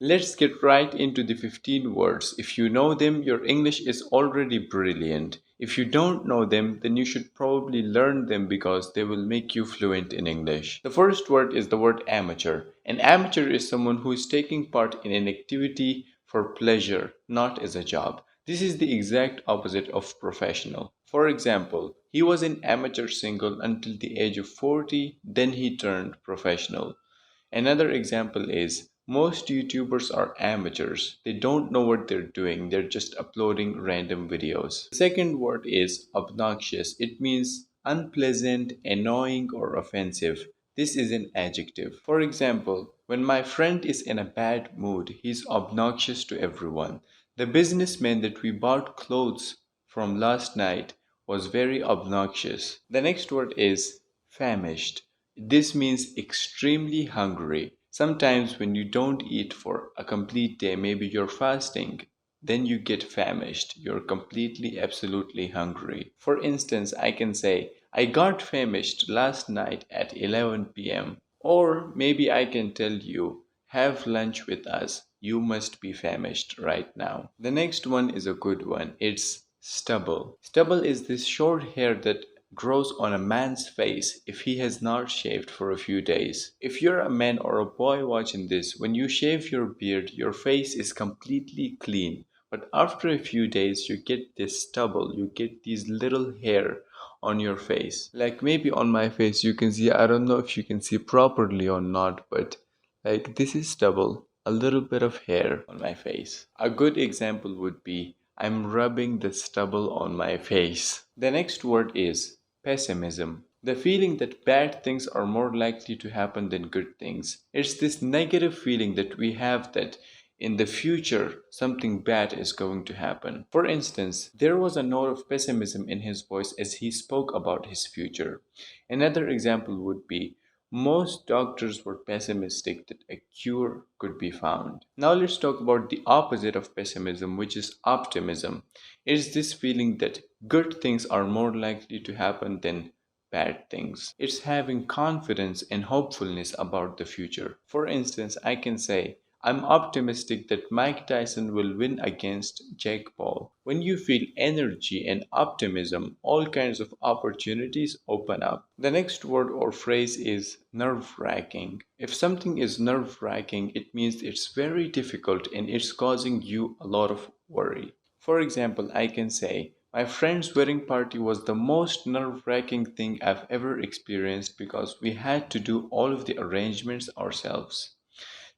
Let's get right into the 15 words. If you know them, your English is already brilliant. If you don't know them, then you should probably learn them because they will make you fluent in English. The first word is the word amateur. An amateur is someone who is taking part in an activity for pleasure, not as a job. This is the exact opposite of professional. For example, he was an amateur single until the age of 40, then he turned professional. Another example is most YouTubers are amateurs. They don't know what they're doing, they're just uploading random videos. The second word is obnoxious. It means unpleasant, annoying, or offensive. This is an adjective. For example, when my friend is in a bad mood, he's obnoxious to everyone. The businessman that we bought clothes from last night was very obnoxious. The next word is famished. This means extremely hungry. Sometimes when you don't eat for a complete day, maybe you're fasting, then you get famished. You're completely, absolutely hungry. For instance, I can say, I got famished last night at 11 p.m. Or maybe I can tell you, have lunch with us. You must be famished right now. The next one is a good one. It's stubble. Stubble is this short hair that grows on a man's face if he has not shaved for a few days. If you're a man or a boy watching this, when you shave your beard, your face is completely clean. But after a few days, you get this stubble, you get these little hair on your face. Like maybe on my face, you can see, I don't know if you can see properly or not, but like this is stubble, a little bit of hair on my face. A good example would be I'm rubbing the stubble on my face. The next word is pessimism. The feeling that bad things are more likely to happen than good things. It's this negative feeling that we have that in the future something bad is going to happen. For instance, there was a note of pessimism in his voice as he spoke about his future. Another example would be most doctors were pessimistic that a cure could be found. Now let's talk about the opposite of pessimism, which is optimism. It is this feeling that good things are more likely to happen than bad things. It's having confidence and hopefulness about the future. For instance, I can say, I'm optimistic that Mike Tyson will win against Jake Paul. When you feel energy and optimism, all kinds of opportunities open up. The next word or phrase is nerve wracking. If something is nerve wracking, it means it's very difficult and it's causing you a lot of worry. For example, I can say, my friend's wedding party was the most nerve wracking thing I've ever experienced because we had to do all of the arrangements ourselves.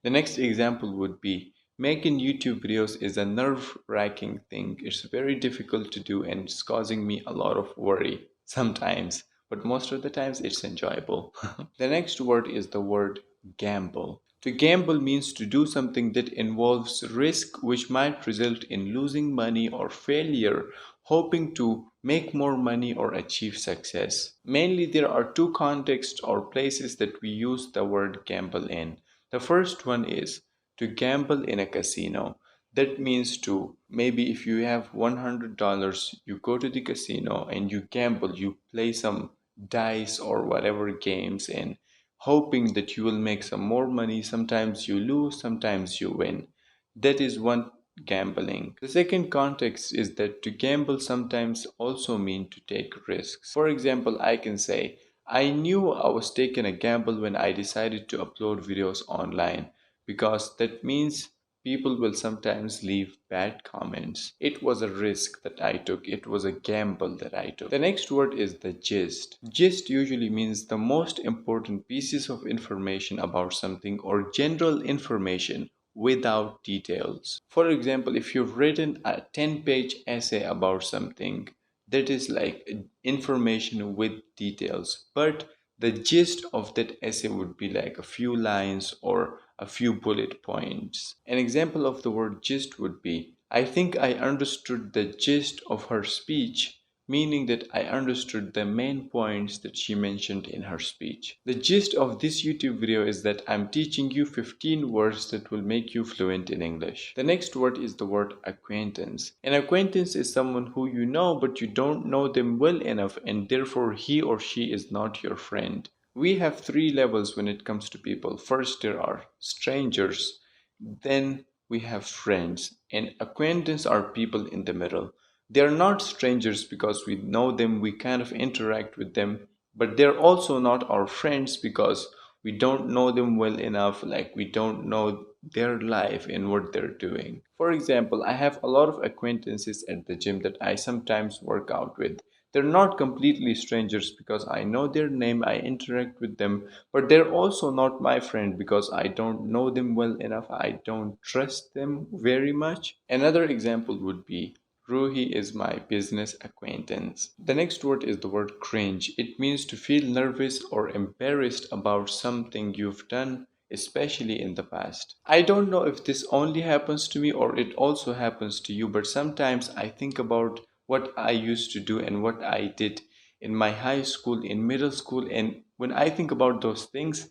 The next example would be making YouTube videos is a nerve wracking thing. It's very difficult to do and it's causing me a lot of worry sometimes, but most of the times it's enjoyable. The next word is the word gamble. To gamble means to do something that involves risk which might result in losing money or failure, hoping to make more money or achieve success. Mainly, there are two contexts or places that we use the word gamble in. The first one is to gamble in a casino. That means to maybe if you have $100, you go to the casino and you gamble, you play some dice or whatever games and hoping that you will make some more money. Sometimes you lose, sometimes you win. That is one gambling. The second context is that to gamble sometimes also mean to take risks. For example, I can say, I knew I was taking a gamble when I decided to upload videos online because that means people will sometimes leave bad comments. It was a risk that I took, it was a gamble that I took. The next word is the gist. Gist usually means the most important pieces of information about something or general information without details. For example, if you've written a 10-page essay about something, that is like information with details, but the gist of that essay would be like a few lines or a few bullet points. An example of the word gist would be, I think I understood the gist of her speech, meaning that I understood the main points that she mentioned in her speech. The gist of this YouTube video is that I'm teaching you 15 words that will make you fluent in English. The next word is the word acquaintance. An acquaintance is someone who you know but you don't know them well enough and therefore he or she is not your friend. We have three levels when it comes to people. First, there are strangers. Then we have friends, and acquaintance are people in the middle. They are not strangers because we know them, we kind of interact with them, but they're also not our friends because we don't know them well enough, like we don't know their life and what they're doing. For example, I have a lot of acquaintances at the gym that I sometimes work out with. They're not completely strangers because I know their name, I interact with them, but they're also not my friend because I don't know them well enough, I don't trust them very much. Another example would be Ruhi is my business acquaintance. The next word is the word cringe. It means to feel nervous or embarrassed about something you've done, especially in the past. I don't know if this only happens to me or it also happens to you, but sometimes I think about what I used to do and what I did in my high school, in middle school, and when I think about those things,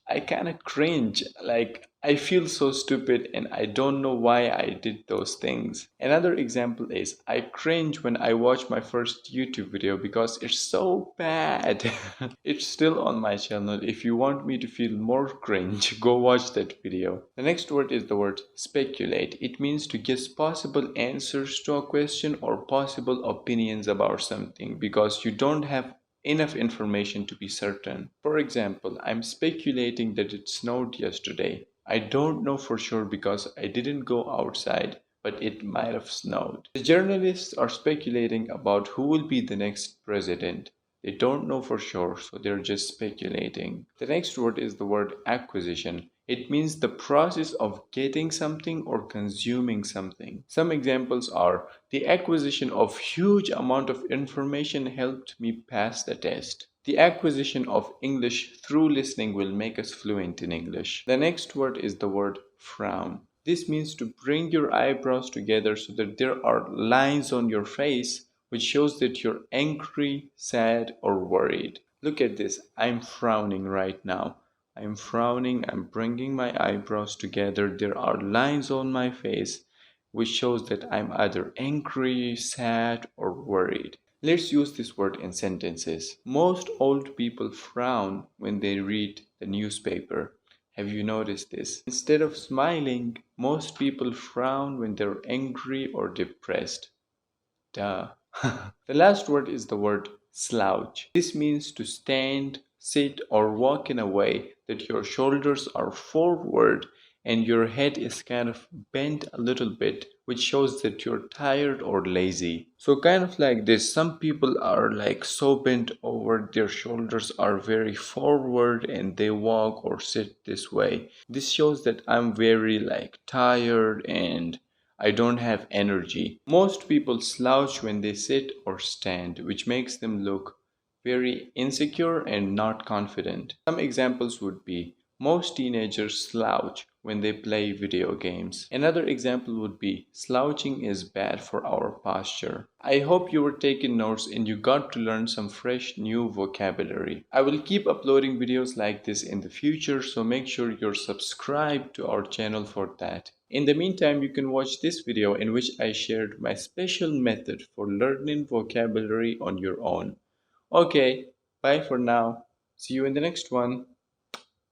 I kind of cringe. Like, I feel so stupid and I don't know why I did those things. Another example is I cringe when I watch my first YouTube video because it's so bad. It's still on my channel. If you want me to feel more cringe, go watch that video. The next word is the word speculate. It means to guess possible answers to a question or possible opinions about something because you don't have enough information to be certain. For example, I'm speculating that it snowed yesterday. I don't know for sure because I didn't go outside, but it might have snowed. The journalists are speculating about who will be the next president. They don't know for sure, so they're just speculating. The next word is the word acquisition. It means the process of getting something or consuming something. Some examples are the acquisition of huge amount of information helped me pass the test. The acquisition of English through listening will make us fluent in English. The next word is the word frown. This means to bring your eyebrows together so that there are lines on your face, which shows that you're angry, sad, or worried. Look at this. I'm frowning right now. I'm frowning. I'm bringing my eyebrows together. There are lines on my face, which shows that I'm either angry, sad, or worried. Let's use this word in sentences. Most old people frown when they read the newspaper. Have you noticed this? Instead of smiling, most people frown when they're angry or depressed. Duh. The last word is the word slouch. This means to stand, sit, or walk in a way that your shoulders are forward and your head is kind of bent a little bit, which shows that you're tired or lazy. So, kind of like this, some people are like so bent over, their shoulders are very forward and they walk or sit this way. This shows that I'm very like tired and I don't have energy. Most people slouch when they sit or stand, which makes them look very insecure and not confident. Some examples would be most teenagers slouch when they play video games. Another example would be slouching is bad for our posture. I hope you were taking notes and you got to learn some fresh new vocabulary. I will keep uploading videos like this in the future, so make sure you're subscribed to our channel for that. In the meantime, you can watch this video in which I shared my special method for learning vocabulary on your own. Okay, bye for now. See you in the next one.